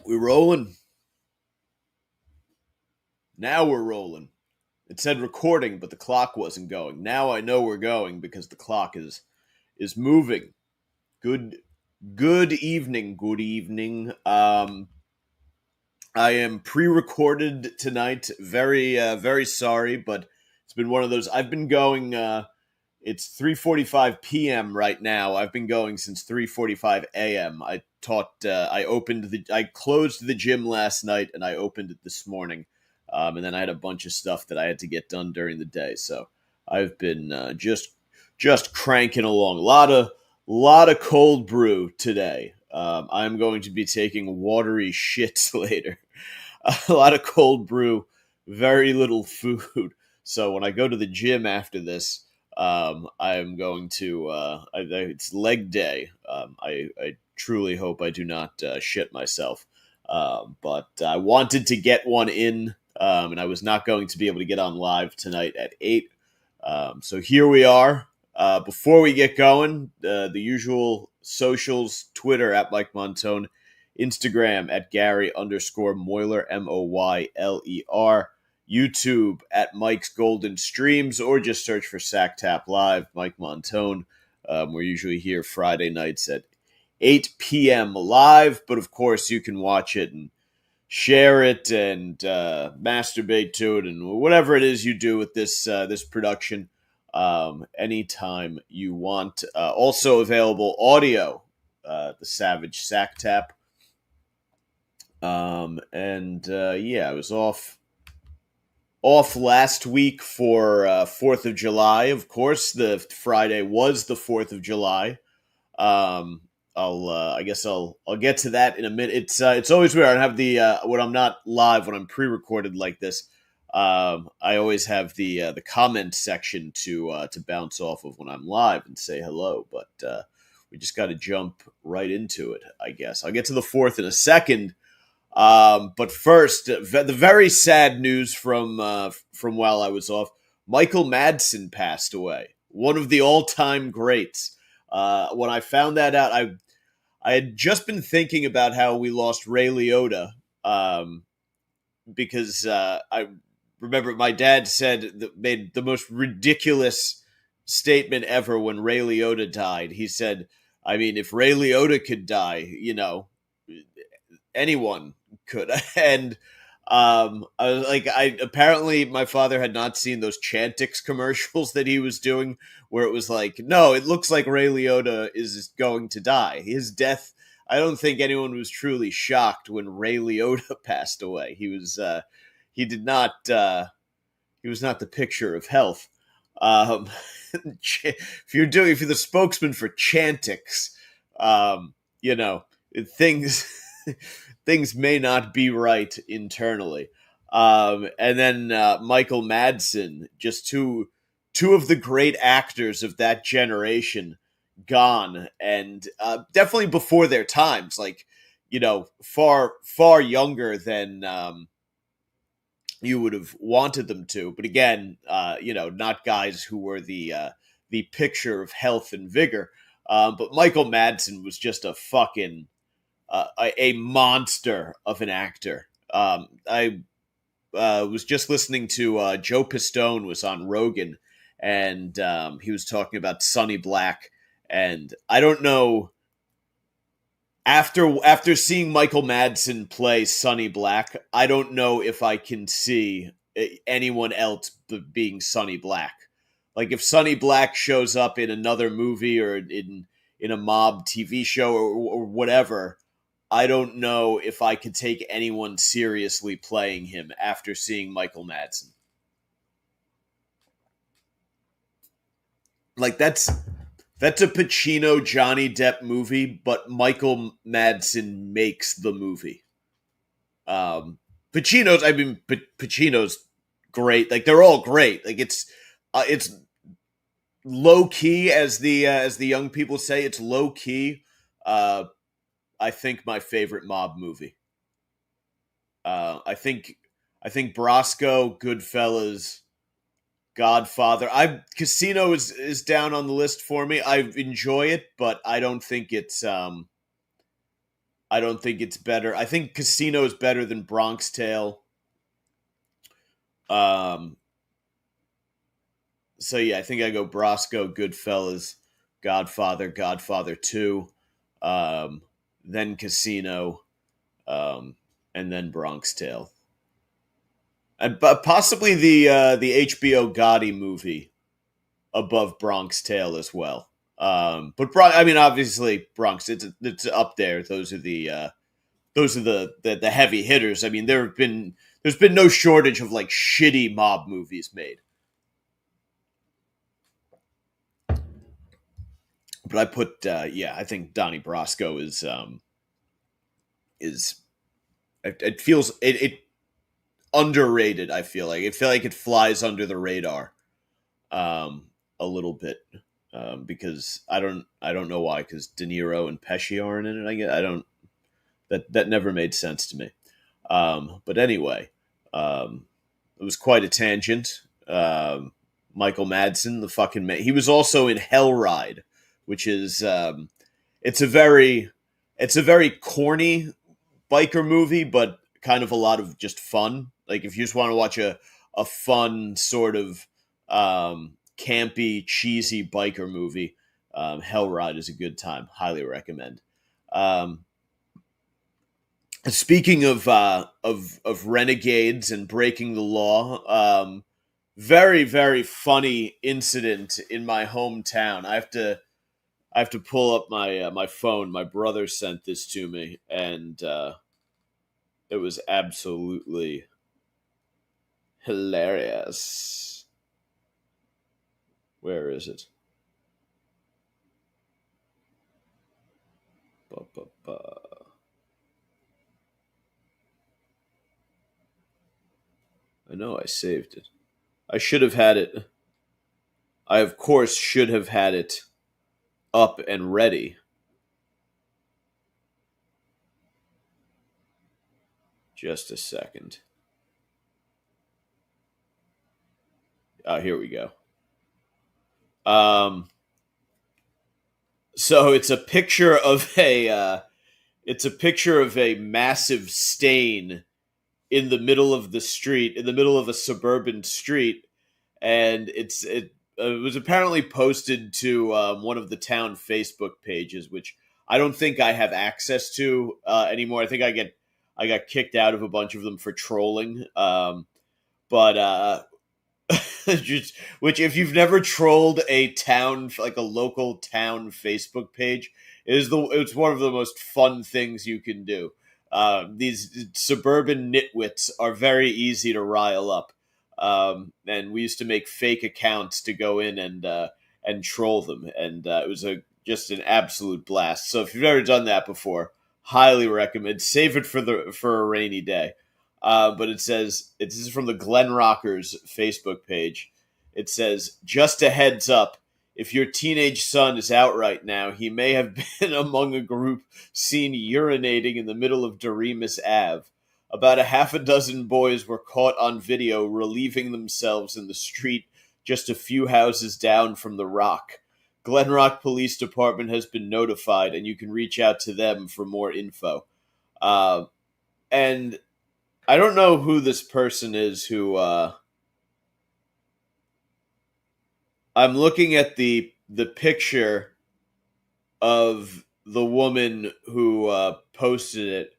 We're rolling. Now we're rolling. It said recording, but the clock wasn't going. Now I know we're going because the clock is moving. Good good evening. Good evening. I am pre-recorded tonight. Very sorry, but it's been one of those. I've been going. It's 3:45 p.m. right now. I've been going since 3:45 a.m. I taught. I closed the gym last night, and I opened it this morning. And then I had a bunch of stuff that I had to get done during the day. So I've been just cranking along. A lot of cold brew today. I'm going to be taking watery shits later. A lot of cold brew, very little food. So when I go to the gym after this, I'm going to. It's leg day. I truly hope I do not shit myself. But I wanted to get one in, and I was not going to be able to get on live tonight at 8. So here we are. Before we get going, the usual socials: Twitter at Mike Montone, Instagram at Gary_Moyler, Moyler, YouTube at Mike's Golden Streams, or just search for Sacktap Live, Mike Montone. We're usually here Friday nights at 8 p.m. live, but of course you can watch it and share it and masturbate to it and whatever it is you do with this production anytime you want. Also available audio, the Savage Sacktap. I was off last week for 4th of July. Of course, the Friday was the 4th of July. I guess I'll get to that in a minute. It's always weird. I have the when I'm not live, when I'm pre-recorded like this. I always have the comment section to bounce off of when I'm live and say hello. But we just got to jump right into it. I guess I'll get to the 4th in a second. But first, the very sad news from while I was off: Michael Madsen passed away. One of the all-time greats. When I found that out, I had just been thinking about how we lost Ray Liotta, because I remember my dad made the most ridiculous statement ever when Ray Liotta died. He said, "I mean, if Ray Liotta could die, anyone could." And I was like, apparently my father had not seen those Chantix commercials that he was doing, where it was like, no, it looks like Ray Liotta is going to die. His death, I don't think anyone was truly shocked when Ray Liotta passed away. He was not the picture of health. If you're the spokesman for Chantix, things things may not be right internally. And then Michael Madsen, just two of the great actors of that generation, gone, and definitely before their times. Like, far younger than you would have wanted them to. But again, not guys who were the picture of health and vigor. But Michael Madsen was just a fucking a monster of an actor. I was just listening to Joe Pistone was on Rogan, and he was talking about Sonny Black. And I don't know, after seeing Michael Madsen play Sonny Black, I don't know if I can see anyone else being Sonny Black. Like, if Sonny Black shows up in another movie or in a mob TV show or whatever, I don't know if I could take anyone seriously playing him after seeing Michael Madsen. Like, that's a Pacino Johnny Depp movie, but Michael Madsen makes the movie. Pacino's great. Like, they're all great. Like, it's low key, as the young people say. It's low key. I think my favorite mob movie. I think Brosco, Goodfellas, Godfather. Casino is down on the list for me. I enjoy it, but I don't think it's I don't think it's better. I think Casino is better than Bronx Tale. Um, so yeah, I think I go Brosco, Goodfellas, Godfather, Godfather 2, um, then Casino, um, and then Bronx Tale. And possibly the HBO Gotti movie above Bronx Tale as well. But I mean, obviously Bronx, it's up there. Those are the heavy hitters. I mean, there's been no shortage of like shitty mob movies made. But I put yeah, I think Donnie Brasco is it feels it underrated. I feel like it flies under the radar a little bit because I don't know why, because De Niro and Pesci aren't in it. I don't that never made sense to me. But anyway, it was quite a tangent. Michael Madsen, the fucking man, he was also in Hell Ride, which is it's a very corny biker movie, but kind of a lot of just fun. Like if you just want to watch a fun sort of campy, cheesy biker movie, Hell Ride is a good time. Highly recommend. Um, Speaking of renegades and breaking the law, very funny incident in my hometown. I have to pull up my phone. My brother sent this to me, and it was absolutely hilarious. Where is it? Ba, ba, ba. I know I saved it. I should have had it. I of course should have had it up and ready. Just a second. Here we go. Um, so it's a picture of a massive stain in the middle of the street, in the middle of a suburban street, and it was apparently posted to one of the town Facebook pages, which I don't think I have access to anymore. I think I got kicked out of a bunch of them for trolling. But just, which if you've never trolled a town, like a local town Facebook page, it's one of the most fun things you can do. These suburban nitwits are very easy to rile up, and we used to make fake accounts to go in and troll them, and it was a just an absolute blast. So if you've never done that before, highly recommend. Save it for a rainy day. But it says, this is from the Glen Rockers Facebook page. It says, just a heads up, if your teenage son is out right now, he may have been among a group seen urinating in the middle of Doremus Ave. About a half a dozen boys were caught on video relieving themselves in the street just a few houses down from the Rock. Glen Rock Police Department has been notified, and you can reach out to them for more info. And I don't know who this person is who I'm looking at the picture of the woman who posted it,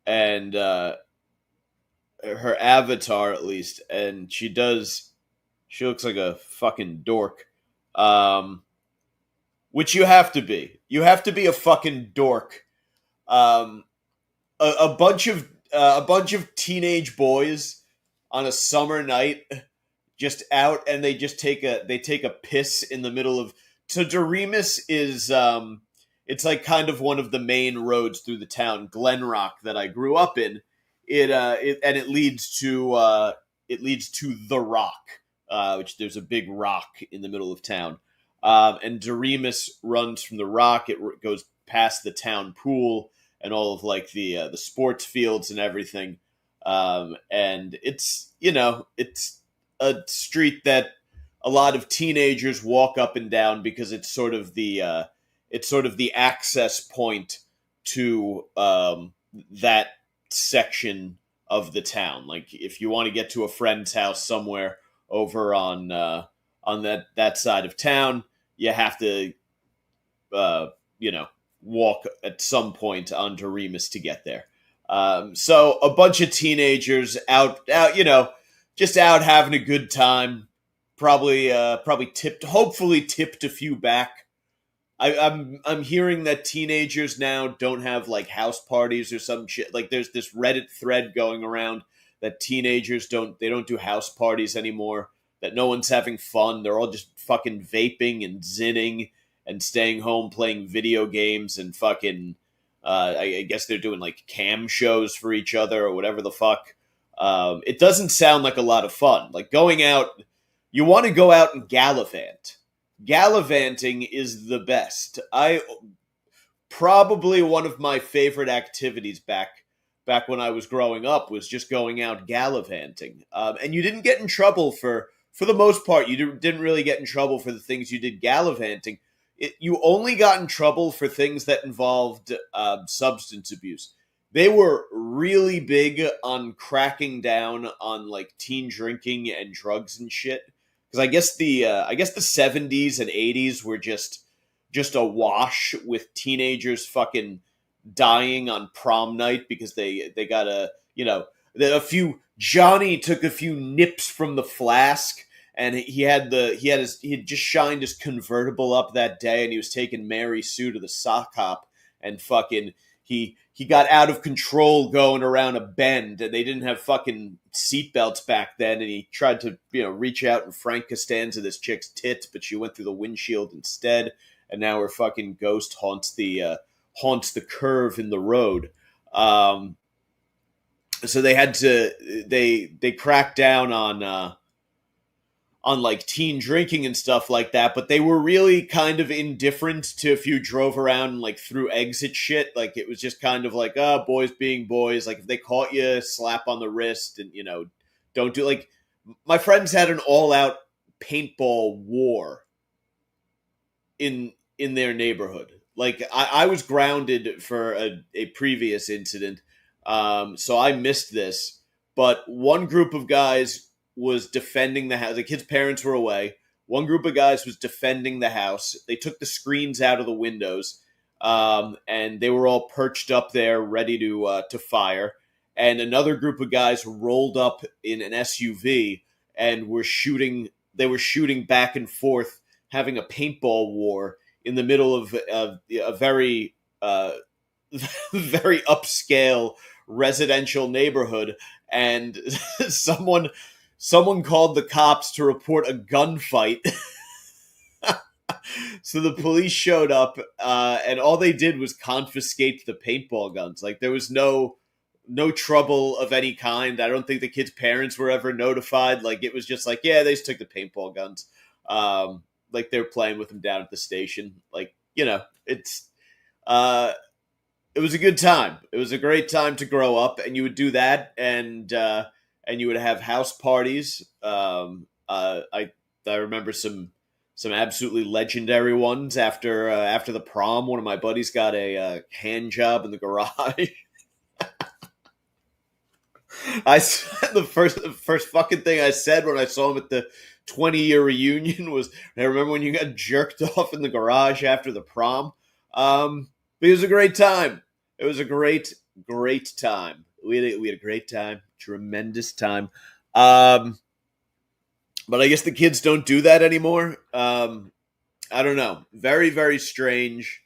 and her avatar at least, and she looks like a fucking dork. Which you have to be. You have to be a fucking dork. A bunch of teenage boys on a summer night just out, and they take a piss in the middle of. So Doremus is it's like kind of one of the main roads through the town, Glen Rock, that I grew up in. It leads to the Rock, which there's a big rock in the middle of town. And Doremus runs from the Rock. It goes past the town pool and all of like the sports fields and everything. And it's it's a street that a lot of teenagers walk up and down because it's sort of the access point to that section of the town. Like if you want to get to a friend's house somewhere over on that side of town, you have to you know, walk at some point onto Remus to get there. So a bunch of teenagers out, you know, just out having a good time. Probably hopefully tipped a few back. I'm hearing that teenagers now don't have like house parties or some shit. Like there's this Reddit thread going around that teenagers don't do house parties anymore. That no one's having fun. They're all just fucking vaping and zinning and staying home playing video games and fucking. I guess they're doing like cam shows for each other or whatever the fuck. It doesn't sound like a lot of fun. Like going out, you want to go out and gallivant. Gallivanting is the best. Probably one of my favorite activities back when I was growing up was just going out gallivanting. And you didn't get in trouble for the most part. You didn't really get in trouble for the things you did gallivanting. You only got in trouble for things that involved substance abuse. They were really big on cracking down on like teen drinking and drugs and shit. Because I guess the 70s and 80s were just awash with teenagers fucking dying on prom night because they got Johnny took a few nips from the flask. And he had just shined his convertible up that day, and he was taking Mary Sue to the sock hop, and fucking he got out of control going around a bend, and they didn't have fucking seatbelts back then, and he tried to reach out and Frank Costanza this chick's tits, but she went through the windshield instead, and now her fucking ghost haunts the curve in the road. So they had to they cracked down on like teen drinking and stuff like that, but they were really kind of indifferent to if you drove around and like threw exit shit. Like it was just kind of like, boys being boys. Like if they caught you, slap on the wrist and, don't do like my friends had an all out paintball war in their neighborhood. Like I was grounded for a previous incident. So I missed this, but one group of guys was defending the house. The kids' parents were away. One group of guys was defending the house. They took the screens out of the windows, and they were all perched up there, ready to fire. And another group of guys rolled up in an SUV and were shooting. They were shooting back and forth, having a paintball war in the middle of a very very upscale residential neighborhood. And someone called the cops to report a gunfight. So the police showed up, and all they did was confiscate the paintball guns. Like there was no trouble of any kind. I don't think the kids' parents were ever notified. Like it was just like, yeah, they just took the paintball guns. Like they're playing with them down at the station. Like, it's it was a good time. It was a great time to grow up, and you would do that, and you would have house parties. I remember some absolutely legendary ones after the prom. One of my buddies got a hand job in the garage. The first fucking thing I said when I saw him at the 20-year reunion was, I remember when you got jerked off in the garage after the prom. But it was a great time. It was a great time. We had a great time, tremendous time. But I guess the kids don't do that anymore. I don't know. Very, very strange,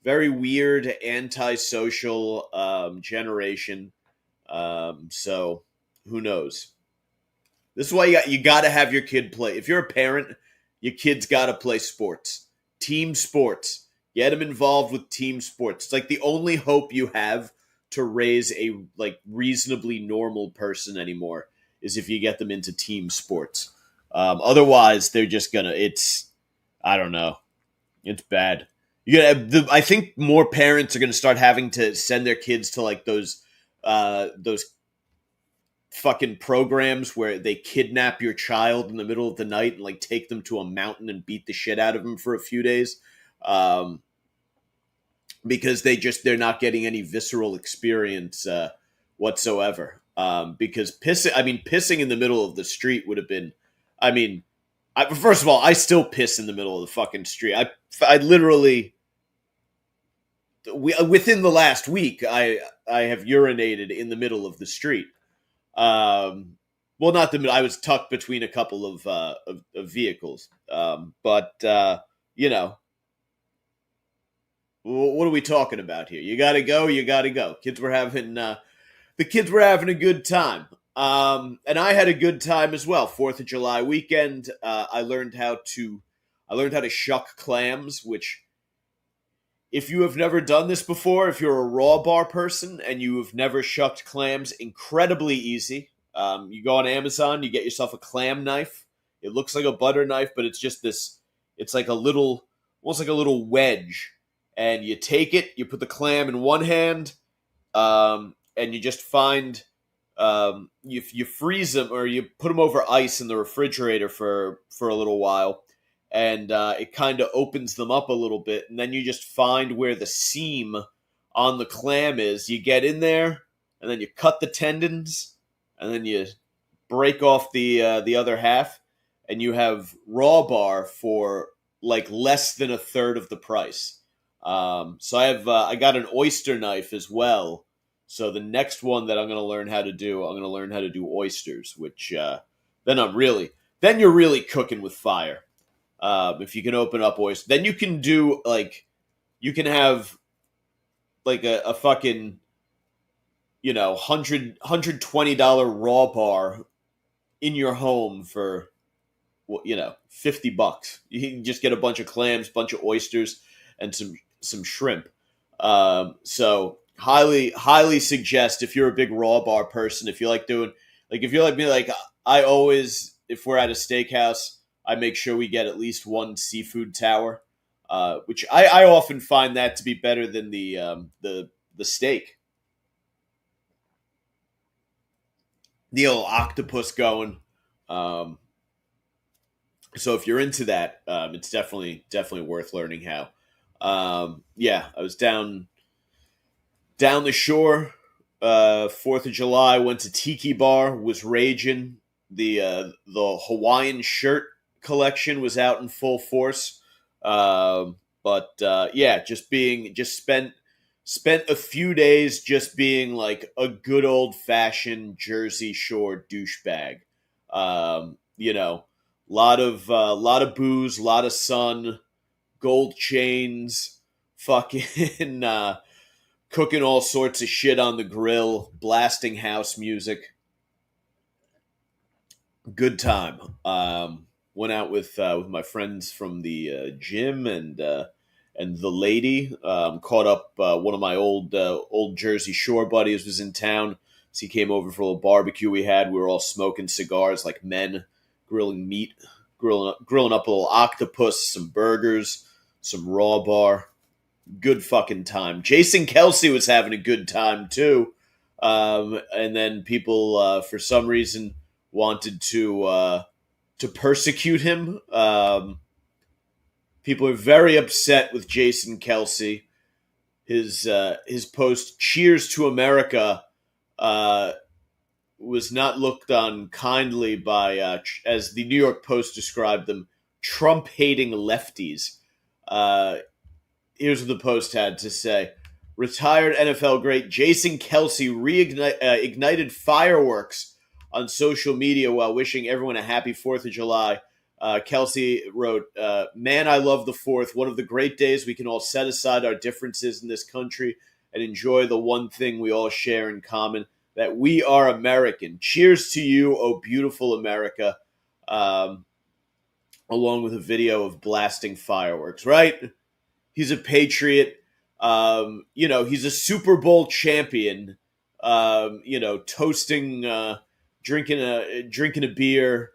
very weird, antisocial generation. So who knows? This is why you got to have your kid play. If you're a parent, your kid's got to play sports, team sports. Get them involved with team sports. It's like the only hope you have to raise a like reasonably normal person anymore is if you get them into team sports. Otherwise, they're just gonna. I don't know. It's bad. I think more parents are gonna start having to send their kids to like those fucking programs where they kidnap your child in the middle of the night and like take them to a mountain and beat the shit out of them for a few days. because they're not getting any visceral experience whatsoever. Because pissing in the middle of the street would have been, I mean, first of all, I still piss in the middle of the fucking street. I literally, within the last week, I have urinated in the middle of the street. Um, well, not the middle. I was tucked between a couple of vehicles. But you know, what are we talking about here? You got to go. You got to go. The kids were having a good time. And I had a good time as well. 4th of July weekend. I learned how to shuck clams, which, if you have never done this before, if you're a raw bar person and you have never shucked clams, incredibly easy. You go on Amazon, you get yourself a clam knife. It looks like a butter knife, but it's just this. It's like almost like a little wedge, and you take it, you put the clam in one hand, and you just find you freeze them, or you put them over ice in the refrigerator for a little while, and it kind of opens them up a little bit, and then you just find where the seam on the clam is. You get in there, and then you cut the tendons, and then you break off the other half, and you have raw bar for like less than a third of the price. So I got an oyster knife as well. So the next one that I'm going to learn how to do, I'm going to learn how to do oysters, which then you're really cooking with fire. If you can open up oysters, then you can do you can have like a fucking, $120 raw bar in your home for, $50. You can just get a bunch of clams, bunch of oysters, and some shrimp. So highly suggest, if you're a big raw bar person, if you like doing, if you're like me, I always, if we're at a steakhouse, I make sure we get at least one seafood tower, which I often find that to be better than the steak. The old octopus going. So if you're into that, it's definitely worth learning how. Yeah, I was down the shore. 4th of July, went to Tiki Bar, was raging. The Hawaiian shirt collection was out in full force. But yeah, just spent a few days just being like a good old fashioned Jersey Shore douchebag. Lot of booze, lot of sun, gold chains, fucking cooking all sorts of shit on the grill, blasting house music. Good time. Went out with my friends from the gym and the lady. Caught up one of my old Jersey Shore buddies was in town, so he came over for a little barbecue we had. We were all smoking cigars like men, grilling meat, grilling up a little octopus, some burgers, some raw bar. Good fucking time. Jason Kelce was having a good time too. And then people, for some reason, wanted to persecute him. People are very upset with Jason Kelce. His post "Cheers to America" was not looked on kindly by, as the New York Post described them, Trump-hating lefties. Here's what the Post had to say. Retired NFL great Jason Kelce ignited fireworks on social media while wishing everyone a happy 4th of July. Kelce wrote, "Man, I love the 4th, one of the great days we can all set aside our differences in this country and enjoy the one thing we all share in common, that we are American. Cheers to you, oh beautiful America." Along with a video of blasting fireworks, right? He's a patriot. He's a Super Bowl champion. Toasting, drinking a beer,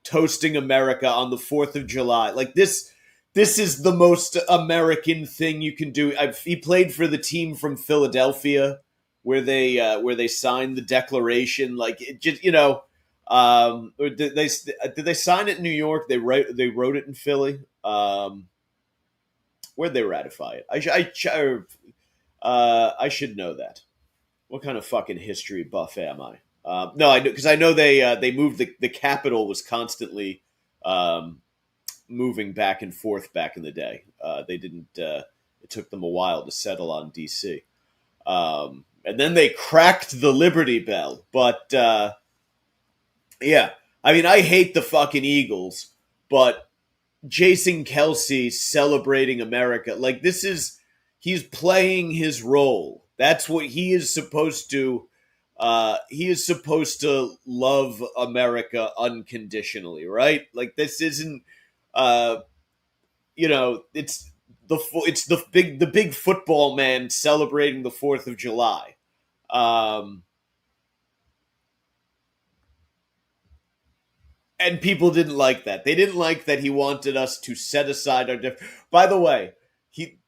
toasting America on the 4th of July. Like this is the most American thing you can do. He played for the team from Philadelphia, where they signed the Declaration. Like it just, or did they sign it in New York? They wrote it in Philly. Where'd they ratify it? I should know that. What kind of fucking history buff am I? No, I know because I know they moved the capital was constantly um, moving back and forth back in the day. They didn't. It took them a while to settle on DC, and then they cracked the Liberty Bell. But yeah, I mean, I hate the fucking Eagles, but Jason Kelce celebrating America. Like this is he's playing his role. That's what he is supposed to. He is supposed to love America unconditionally, right? Like this isn't. Uh, it's the big football man celebrating the 4th of July. Um, and people didn't like that. They didn't like that he wanted us to set aside our By the way, he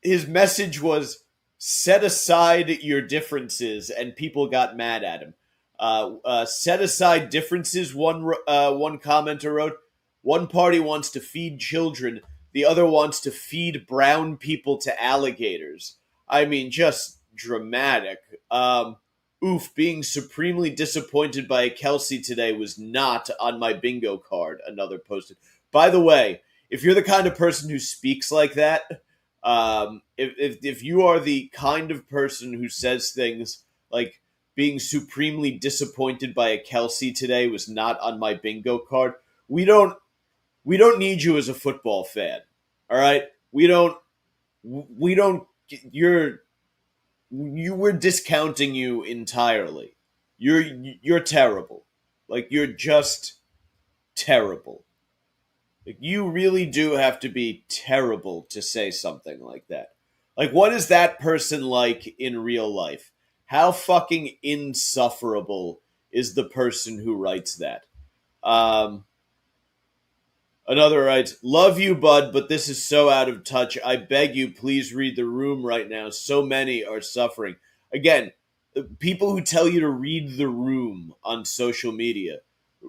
his message was set aside your differences, and people got mad at him. Set aside differences. One commenter wrote, "One party wants to feed children, the other wants to feed brown people to alligators." I mean, just dramatic. Oof, being supremely disappointed by a Kelsey today was not on my bingo card, another posted. By the way, if you're the kind of person who speaks like that, if you are the kind of person who says things like being supremely disappointed by a Kelsey today was not on my bingo card, we don't need you as a football fan. All right, we don't. We're discounting you entirely. You're terrible. Like you're just terrible. Like you really do have to be terrible to say something like that. Like what is that person like in real life? How fucking insufferable is the person who writes that? Um, Another writes, "Love you, bud, but this is so out of touch. I beg you, please read the room right now. So many are suffering." Again, people who tell you to read the room on social media,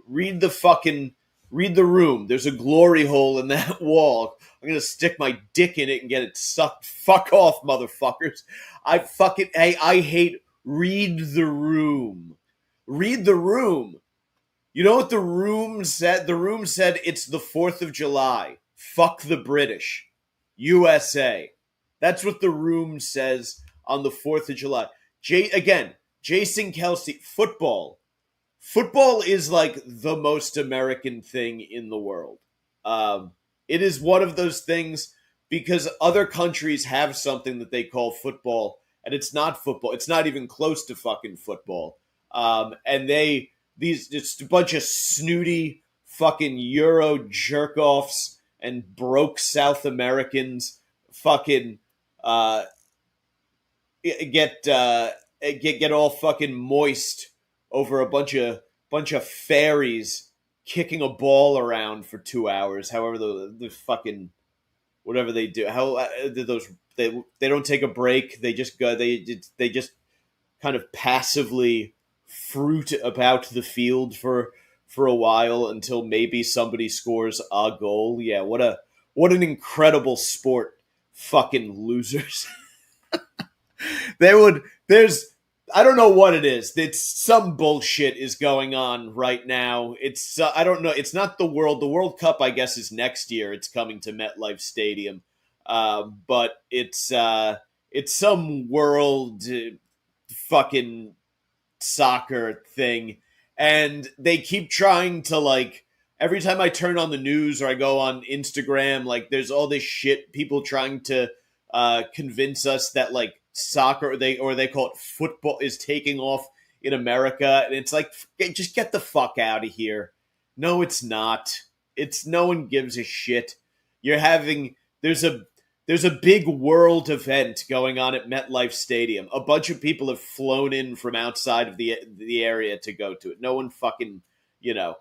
read the fucking read the room. There's a glory hole in that wall. I'm gonna stick my dick in it and get it sucked. Fuck off, motherfuckers. I hate read the room. Read the room. You know what the room said? The room said it's the 4th of July. Fuck the British. USA. That's what the room says on the 4th of July. Again, Jason Kelce, football. Football is like the most American thing in the world. It is one of those things because other countries have something that they call football, and it's not football. It's not even close to fucking football. And it's a bunch of snooty fucking Euro jerk offs and broke South Americans fucking uh, get all fucking moist over a bunch of fairies kicking a ball around for 2 hours. However, the fucking whatever they do, how those they don't take a break. They just go. They just kind of passively fruit about the field for a while until maybe somebody scores a goal. Yeah, what an incredible sport, fucking losers. There's I don't know what it is. It's some bullshit is going on right now. It's I don't know. It's not the World Cup, I guess, is next year. It's coming to MetLife Stadium, but it's some world fucking soccer thing, and they keep trying to like. Every time I turn on the news or I go on Instagram, like there's all this shit people trying to convince us that like soccer they call it football is taking off in America, and it's like just get the fuck out of here. No, it's not. It's no one gives a shit. You're having there's a big world event going on at MetLife Stadium. A bunch of people have flown in from outside of the area to go to it. No one fucking you know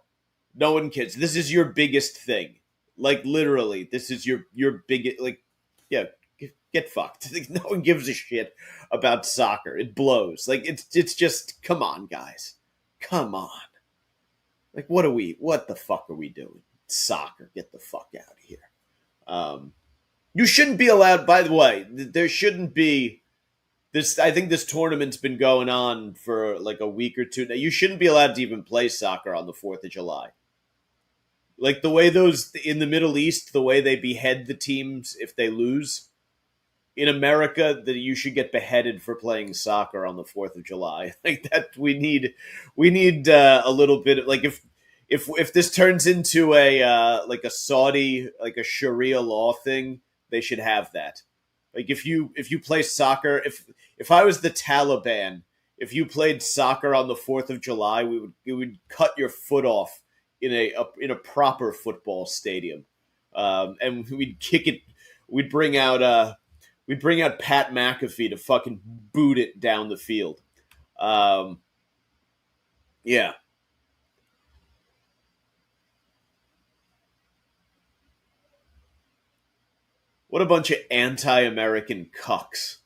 no one cares. This is your biggest thing. Like literally, this is your biggest like yeah, get fucked. No one gives a shit about soccer. It blows. Like it's just come on, guys. Come on. Like what the fuck are we doing? Soccer. Get the fuck out of here. Um You shouldn't be allowed. By the way, there shouldn't be this. I think this tournament's been going on for like a week or two now. You shouldn't be allowed to even play soccer on the 4th of July. Like the way those in the Middle East, the way they behead the teams if they lose. In America, that you should get beheaded for playing soccer on the 4th of July. Like that, we need a little bit of like if this turns into a like a Saudi like a Sharia law thing, they should have that. Like if you play soccer, if I was the Taliban, if you played soccer on the 4th of July, we would cut your foot off in a proper football stadium, and we'd kick it. We'd bring out Pat McAfee to fucking boot it down the field. Um, yeah, what a bunch of anti-American cucks.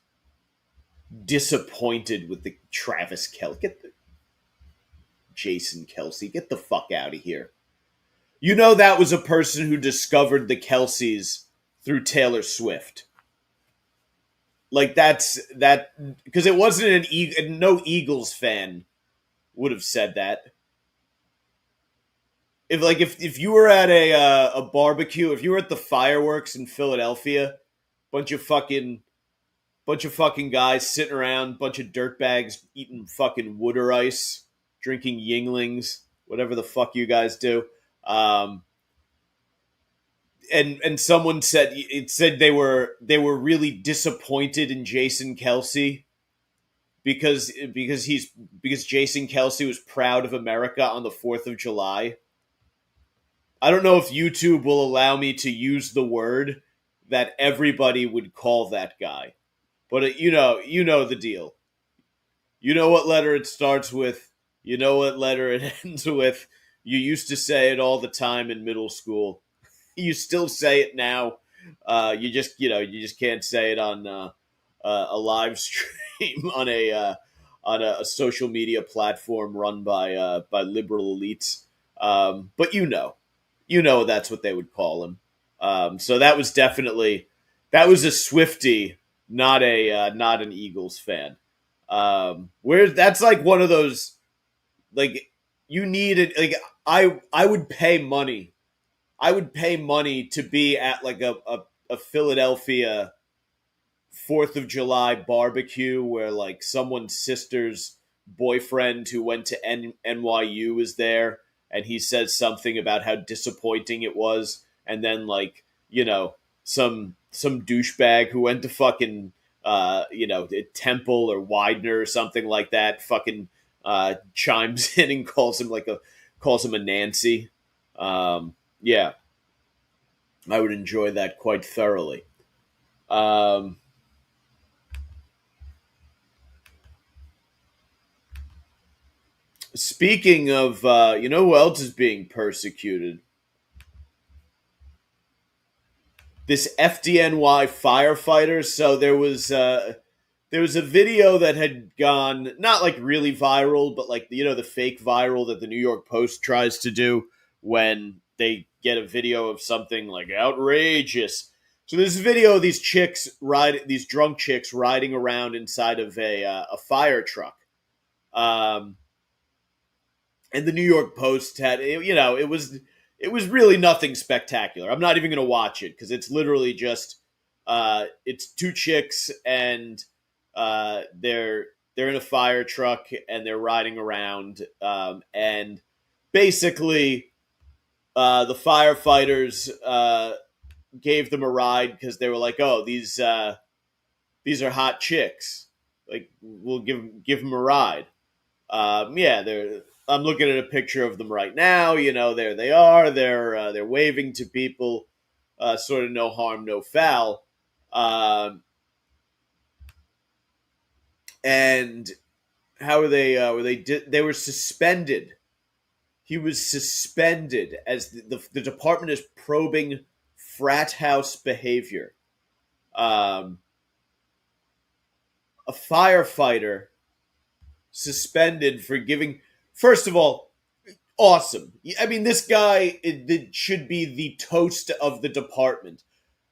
Disappointed with the Travis Kelce. Get the Jason Kelce. Get the fuck out of here. You know that was a person who discovered the Kelces through Taylor Swift. Like that because it wasn't no Eagles fan would have said that. If you were at a barbecue, if you were at the fireworks in Philadelphia, bunch of fucking bunch of fucking guys sitting around, bunch of dirtbags eating fucking water ice, drinking Yinglings, whatever the fuck you guys do. Um, and someone said they were really disappointed in Jason Kelce because Jason Kelce was proud of America on the 4th of July. I don't know if YouTube will allow me to use the word that everybody would call that guy, but you know the deal. You know what letter it starts with. You know what letter it ends with. You used to say it all the time in middle school. You still say it now. You just can't say it on a live stream on a social media platform run by liberal elites. But that's what they would call him. So that was a Swiftie, not an Eagles fan. Where that's like one of those like you need it. Like I would pay money. I would pay money to be at like a Philadelphia 4th of July barbecue where like someone's sister's boyfriend who went to NYU is there and he says something about how disappointing it was, and then like some douchebag who went to fucking Temple or Widener or something like that fucking chimes in and calls him a Nancy. Yeah, I would enjoy that quite thoroughly. Um, Speaking of, who else is being persecuted? This FDNY firefighter. So there was a video that had gone not like really viral, but like the fake viral that the New York Post tries to do when they get a video of something like outrageous. So this video of these drunk chicks riding around inside of a fire truck. Um, and the New York Post had it was really nothing spectacular. I'm not even going to watch it because it's literally just it's two chicks and they're in a fire truck and they're riding around, and basically the firefighters gave them a ride because they were like, oh, these are hot chicks, like we'll give them a ride. Yeah, they're. I'm looking at a picture of them right now. There they are. They're waving to people, sort of no harm, no foul. And how were they? They were suspended. He was suspended as the department is probing frat house behavior. Um, a firefighter suspended for giving. First of all, awesome. I mean, this guy it should be the toast of the department.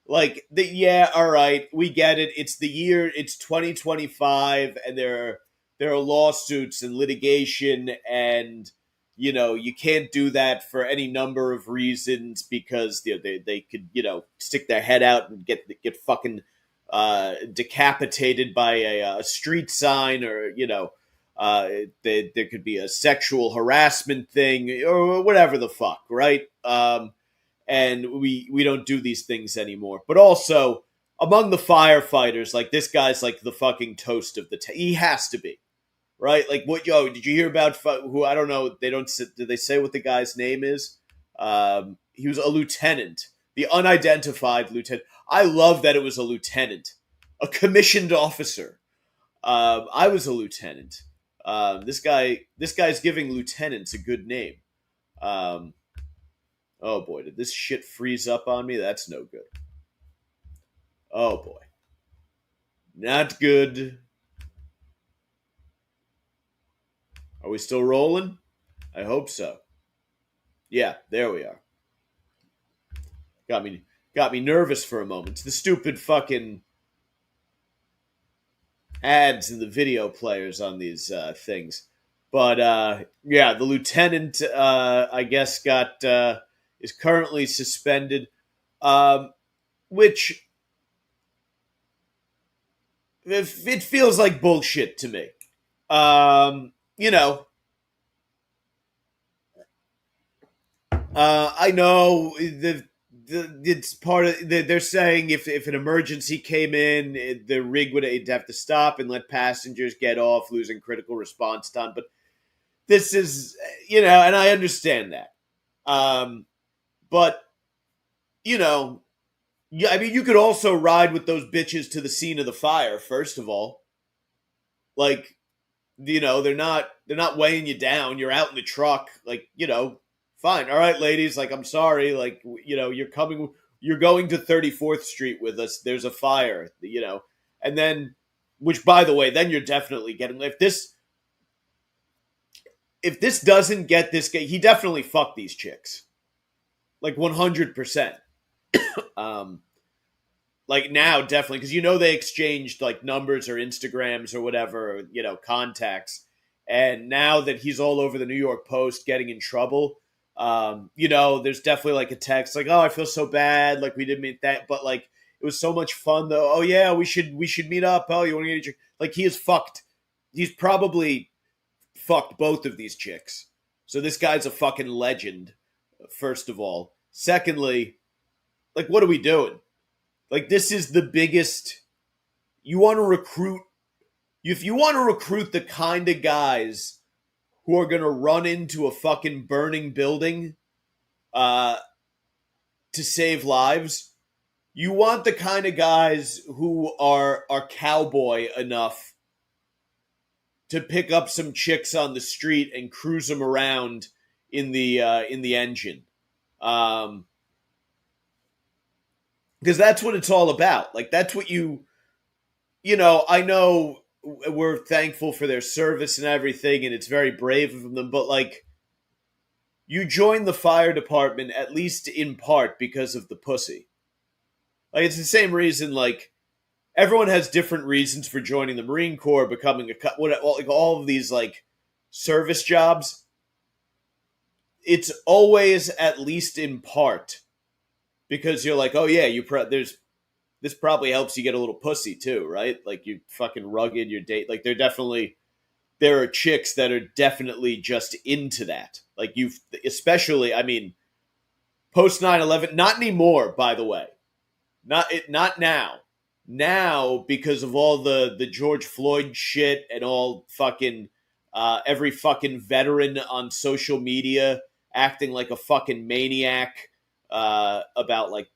Yeah, all right, we get it. It's the year, it's 2025, and there are lawsuits and litigation, and you can't do that for any number of reasons because they could stick their head out and get fucking decapitated by a street sign, or there could be a sexual harassment thing or whatever the fuck, right? And we don't do these things anymore. But also among the firefighters, like this guy's like the fucking toast of the he has to be, right? Like what? Yo, did you hear about who? I don't know. They don't. Did they say what the guy's name is? He was a lieutenant, the unidentified lieutenant. I love that it was a lieutenant, a commissioned officer. I was a lieutenant. This guy's giving lieutenants a good name. Um, Oh boy, did this shit freeze up on me? That's no good. Oh boy. Not good. Are we still rolling? I hope so. Yeah, there we are. Got me nervous for a moment. The stupid fucking ads and the video players on these things. But yeah, the lieutenant I guess got is currently suspended, which it feels like bullshit to me. You know, I know it's part of they're saying if an emergency came in, the rig would have to stop and let passengers get off, losing critical response time. But this is, and I understand that. But yeah, I mean, you could also ride with those bitches to the scene of the fire. First of all, like, they're not weighing you down. You're out in the truck, like, fine, all right, ladies, like, I'm sorry, like, you're going to 34th Street with us. There's a fire, and then, which, by the way, then you're definitely getting, if this doesn't get this guy, he definitely fucked these chicks, like 100%. um like now, definitely, because they exchanged like numbers or Instagrams or whatever, or, contacts. And now that he's all over the New York Post getting in trouble, there's definitely like a text like, "Oh, I feel so bad, like we didn't mean that, but like it was so much fun though. Oh yeah, we should meet up. Oh, you want to get your like he is fucked. He's probably fucked both of these chicks. So this guy's a fucking legend. First of all, secondly, like, what are we doing? Like, this is the biggest. You want to recruit. If you want to recruit the kind of guys who are going to run into a fucking burning building uh, to save lives, you want the kind of guys who are cowboy enough to pick up some chicks on the street and cruise them around in the engine. Because that's what it's all about. Like, that's what I know we're thankful for their service and everything, and it's very brave of them, but like, you join the fire department at least in part because of the pussy. Like, it's the same reason, like, everyone has different reasons for joining the Marine Corps, becoming like all of these like service jobs. It's always at least in part because you're like, oh yeah, there's this probably helps you get a little pussy too, right? Like, you fucking rugged your date. Like, there are chicks that are definitely just into that. Like, especially, I mean, post 9/11, not anymore, by the way. Not now. Now, because of all the George Floyd shit and all fucking every fucking veteran on social media acting like a fucking maniac about, like,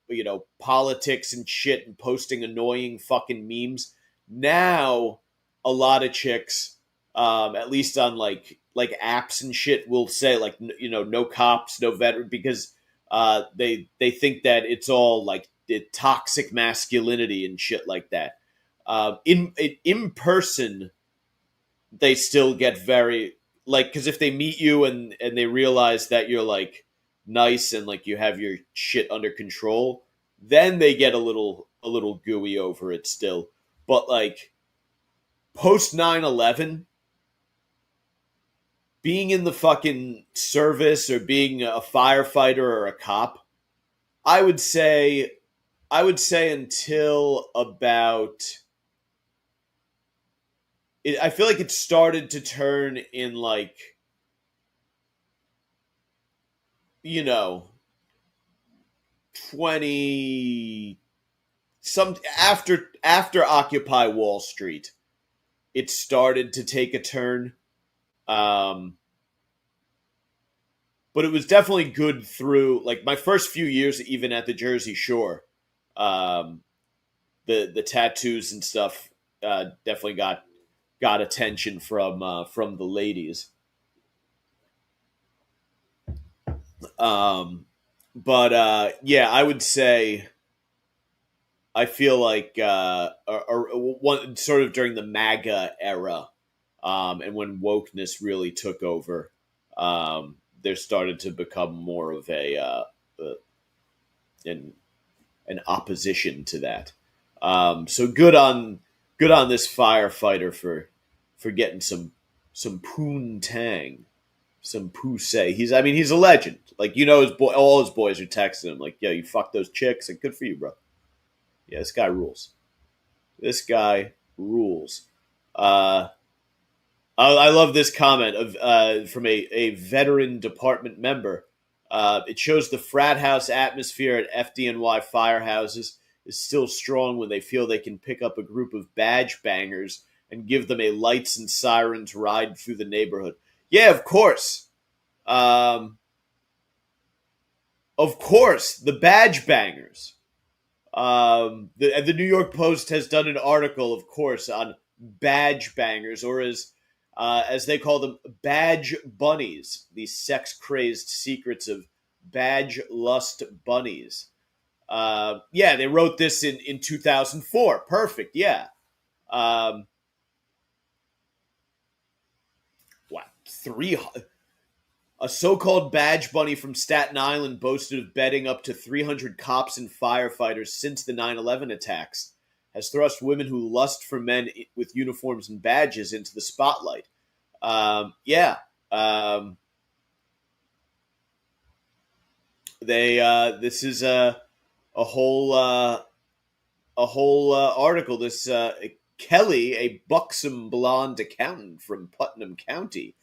politics and shit and posting annoying fucking memes. Now, a lot of chicks, at least on like apps and shit, will say like, no cops, no veteran, because they think that it's all like toxic masculinity and shit like that. In person, they still get very, like, because if they meet you and they realize that you're like nice and like you have your shit under control, then they get a little gooey over it still. But like post 9/11, being in the fucking service or being a firefighter or a cop, I would say until about I feel like it started to turn in like, you know, 20 some after Occupy Wall Street, it started to take a turn. Um but it was definitely good through like my first few years even at the Jersey Shore. Um the tattoos and stuff definitely got attention from the ladies. Um, but yeah, I would say I feel like one sort of during the MAGA era, and when wokeness really took over, there started to become more of uh, an an opposition to that. So good on this firefighter for getting some poontang, some poussey. He's a legend. Like all his boys are texting him like, "Yo, you fuck those chicks," and good for you, bro. Yeah, this guy rules. This guy rules. Uh, I love this comment of from a veteran department member. It shows the frat house atmosphere at FDNY firehouses is still strong when they feel they can pick up a group of badge bangers and give them a lights and sirens ride through the neighborhood. Yeah, um, of course, the badge bangers. The New York Post has done an article, of course, on badge bangers, or as they call them, badge bunnies. The sex crazed secrets of badge lust bunnies. Yeah, they wrote this in 2004. Perfect. Yeah. Um, what 300? A so-called badge bunny from Staten Island boasted of bedding up to 300 cops and firefighters since the 9/11 attacks, has thrust women who lust for men with uniforms and badges into the spotlight. Yeah, um, they. This is a whole article. This Kelly, a buxom blonde accountant from Putnam County,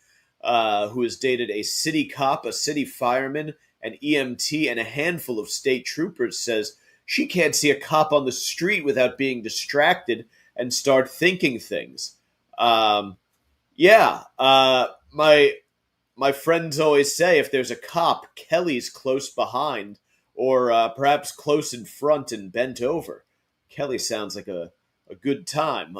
who has dated a city cop, a city fireman, an EMT, and a handful of state troopers, says she can't see a cop on the street without being distracted and start thinking things. Um, yeah, my friends always say if there's a cop, Kelly's close behind, or perhaps close in front and bent over. Kelly sounds like a good time.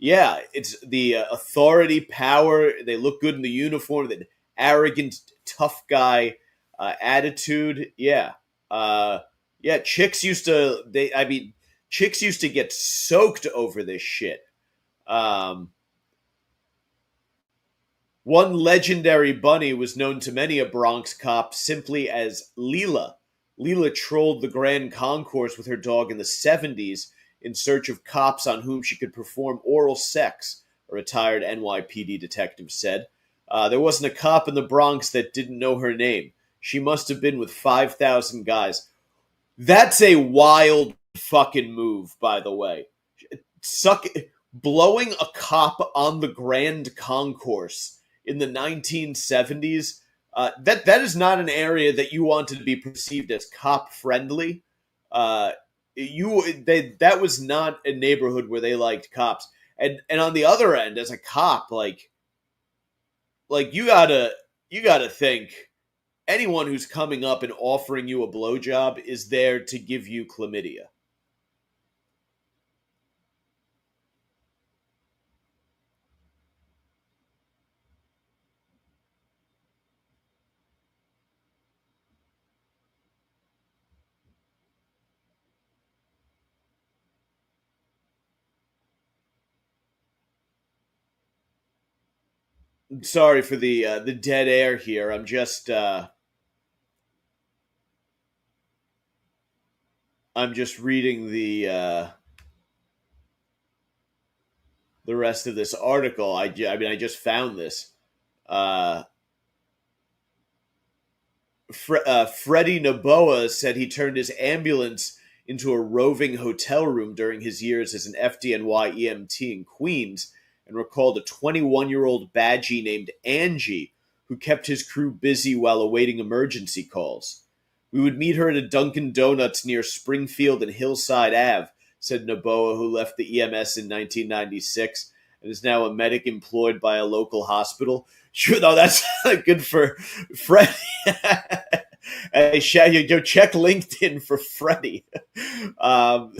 Yeah, it's the authority, power. They look good in the uniform. The arrogant, tough guy attitude. Yeah, yeah. Chicks used to get soaked over this shit. Um, One legendary bunny was known to many a Bronx cop simply as Leela. Leela trolled the Grand Concourse with her dog in the 70s in search of cops on whom she could perform oral sex, a retired NYPD detective said. There wasn't a cop in the Bronx that didn't know her name. She must have been with 5,000 guys. That's a wild fucking move, by the way. Suck Blowing a cop on the Grand Concourse in the 1970s. That is not an area that you want to be perceived as cop friendly. Uh, that was not a neighborhood where they liked cops. And on the other end, as a cop, like you gotta think anyone who's coming up and offering you a blowjob is there to give you chlamydia. Sorry for the dead air here. I'm just I'm just reading the rest of this article. I mean, I just found this. Uh, Freddie Noboa said he turned his ambulance into a roving hotel room during his years as an FDNY EMT in Queens, and recalled a 21-year-old badgie named Angie who kept his crew busy while awaiting emergency calls. We would meet her at a Dunkin' Donuts near Springfield and Hillside Ave, said Noboa, who left the EMS in 1996 and is now a medic employed by a local hospital. Sure, though, that's good for Freddie. Hey, check LinkedIn for Freddie.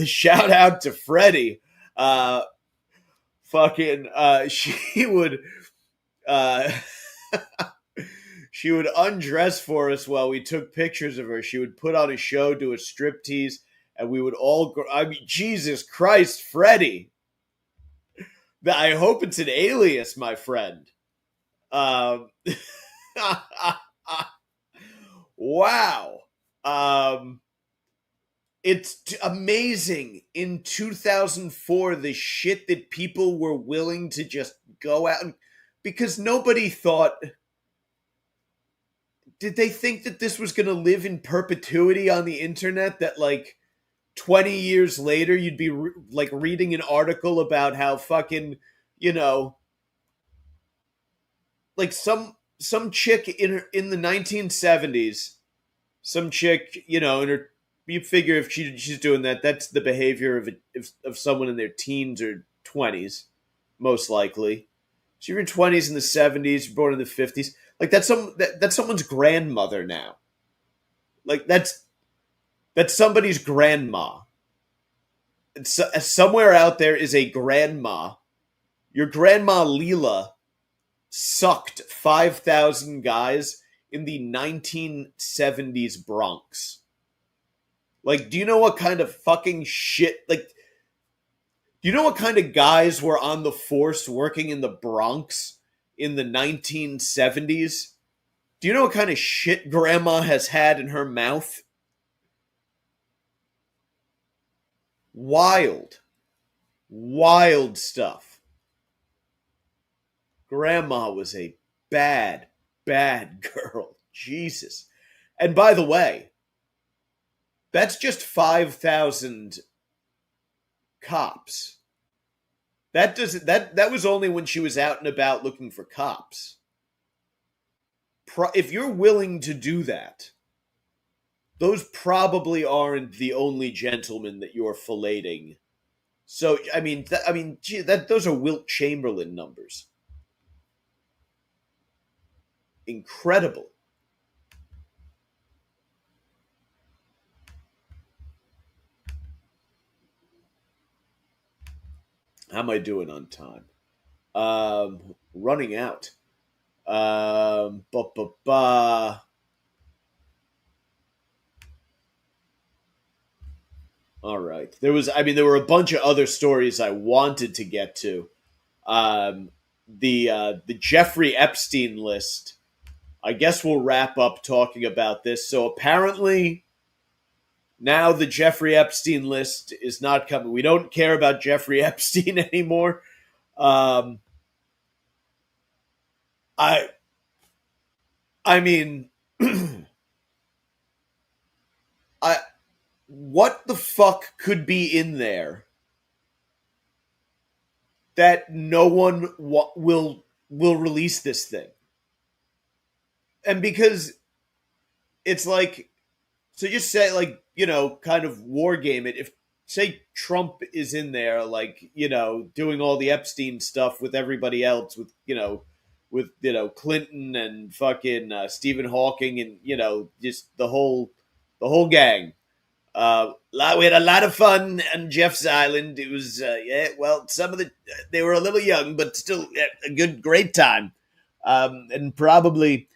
Shout out to Freddie. She would uh, she would undress for us while we took pictures of her. She would put on a show, do a striptease, and we would all go. I mean, Jesus Christ, Freddie. I hope it's an alias, my friend. Wow. It's amazing in 2004 the shit that people were willing to just go out and, because nobody thought, did they think that this was going to live in perpetuity on the internet, that like 20 years later you'd be like reading an article about how fucking, you know, like some chick in the 1970s, some chick, you know, in her, you figure if she's doing that, that's the behavior of someone in their teens or 20s, most likely. So you're in 20s in the 70s, you're born in the 50s. Like that's someone's grandmother now. Like that's somebody's grandma. Somewhere out there is a grandma. Your grandma Leela sucked 5,000 guys in the 1970s Bronx. Like, do you know what kind of fucking shit, like, do you know what kind of guys were on the force working in the Bronx in the 1970s? Do you know what kind of shit grandma has had in her mouth? Wild. Wild stuff. Grandma was a bad, bad girl. Jesus. And by the way, that's just 5,000 cops. That was only when she was out and about looking for cops. If you're willing to do that, those probably aren't the only gentlemen that you're filleting. So those are Wilt Chamberlain numbers. Incredible. How am I doing on time? Running out. All right. There were a bunch of other stories I wanted to get to. The Jeffrey Epstein list. I guess we'll wrap up talking about this. So apparently, now the Jeffrey Epstein list is not coming. We don't care about Jeffrey Epstein anymore. I mean, what the fuck could be in there that no one will release this thing? And because it's like, so just say, like, you know, kind of war game it. If, say, Trump is in there, like, you know, doing all the Epstein stuff with everybody else, with Clinton and fucking Stephen Hawking and, you know, just the whole gang. We had a lot of fun on Jeff's Island. It was, they were a little young, but still a great time. And probably,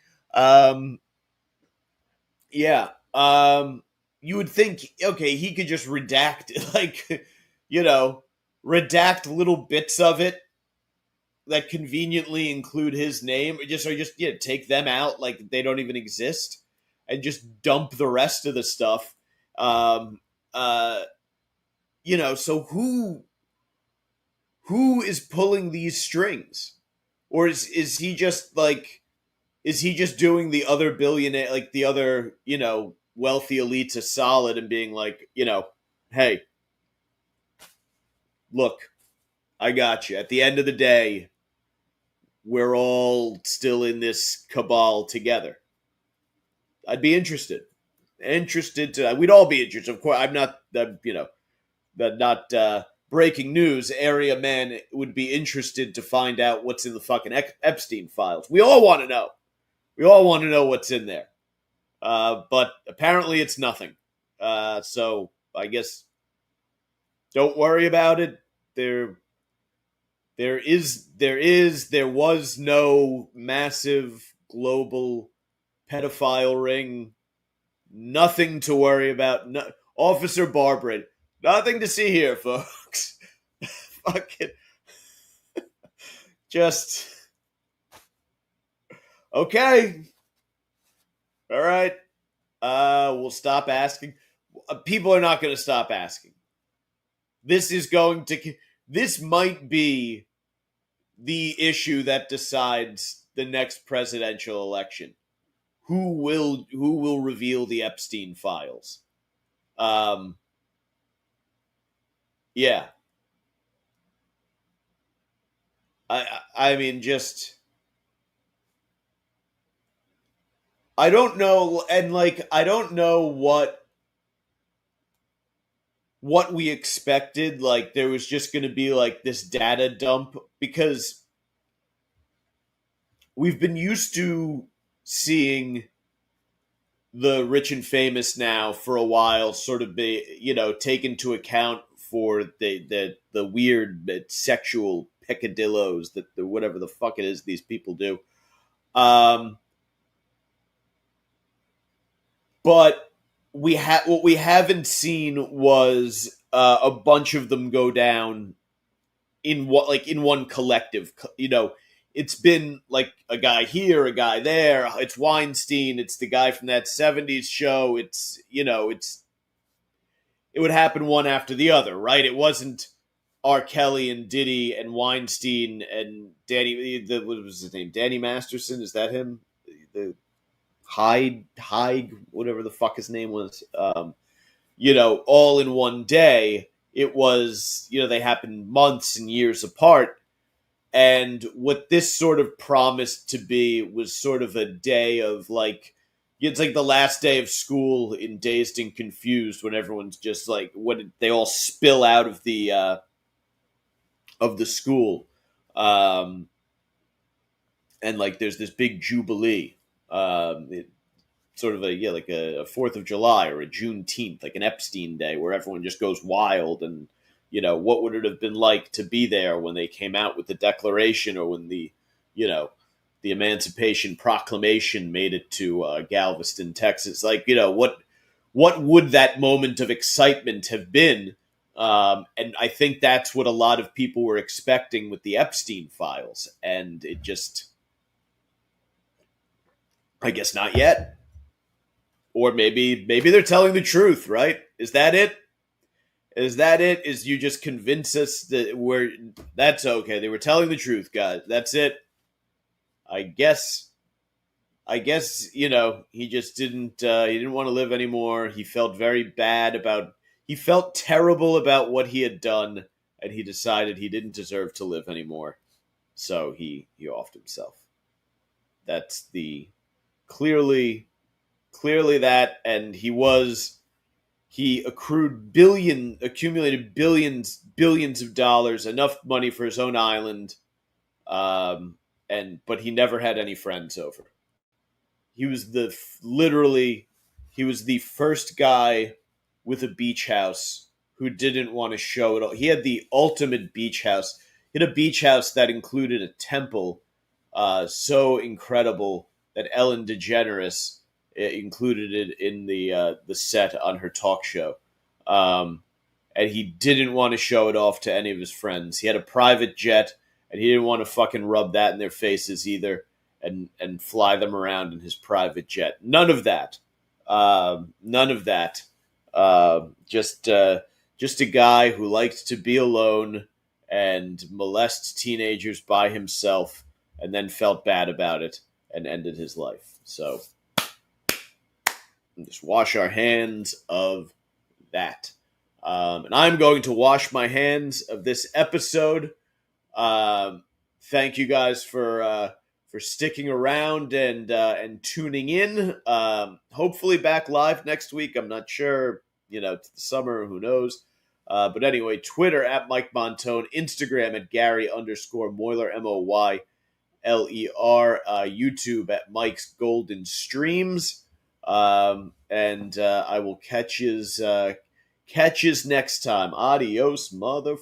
you would think, okay, he could just redact, like, you know, redact little bits of it that conveniently include his name, or just take them out like they don't even exist, and just dump the rest of the stuff. uh, so who is pulling these strings, or is he just like is he just doing the other billionaire, like the other wealthy elites a solid and being like, hey, look, I got you. At the end of the day, we're all still in this cabal together. I'd be interested to. We'd all be interested. Of course, I'm not. Not breaking news. Area man would be interested to find out what's in the fucking Epstein files. We all want to know. We all want to know what's in there. But apparently, it's nothing. So I guess don't worry about it. There was no massive global pedophile ring. Nothing to worry about. No, Officer Barbara, nothing to see here, folks. Fucking just okay. All right. We'll stop asking. People are not going to stop asking. This might be the issue that decides the next presidential election. Who will reveal the Epstein files? Yeah. I mean, just I don't know, and like I don't know what we expected. Like there was just going to be like this data dump, because we've been used to seeing the rich and famous now for a while sort of be take into account for the weird sexual peccadillos that whatever the fuck it is these people do. But what we haven't seen was a bunch of them go down in one collective. It's been like a guy here, a guy there. It's Weinstein. It's the guy from that '70s show. It would happen one after the other, right? It wasn't R. Kelly and Diddy and Weinstein and Danny. What was his name? Danny Masterson. Is that him? The Hyde, whatever the fuck his name was. All in one day. It was, they happened months and years apart. And what this sort of promised to be was sort of a day of like, it's like the last day of school in Dazed and Confused, when everyone's just like, when they all spill out of the school. And like, there's this big jubilee. Sort of like a 4th of July or a Juneteenth, like an Epstein day, where everyone just goes wild. And what would it have been like to be there when they came out with the Declaration, or when the Emancipation Proclamation made it to Galveston, Texas? Like, what would that moment of excitement have been? And I think that's what a lot of people were expecting with the Epstein files, and it just, I guess, not yet. Or maybe they're telling the truth, right? Is that it? Is you just convince us that that's okay? They were telling the truth, guys. That's it. I guess he just didn't he didn't want to live anymore. He felt he felt terrible about what he had done, and he decided he didn't deserve to live anymore. So he offed himself. That's the clearly that, and he accumulated billions of dollars, enough money for his own island, but he never had any friends over. He was the first guy with a beach house who didn't want to show it all. He had the ultimate beach house. He had a beach house that included a temple, so incredible that Ellen DeGeneres included it in the set on her talk show. And he didn't want to show it off to any of his friends. He had a private jet, and he didn't want to fucking rub that in their faces either, and fly them around in his private jet. None of that. Just a guy who liked to be alone and molest teenagers by himself, and then felt bad about it and ended his life. So just wash our hands of that. And I'm going to wash my hands of this episode. Thank you guys for sticking around and tuning in. Hopefully back live next week. I'm not sure. It's the summer. Who knows? But anyway, Twitter at Mike Montone, Instagram at Gary_Moyler, MOYLER, YouTube at Mike's Golden Streams. And I will catch yous next time. Adios, motherfucker.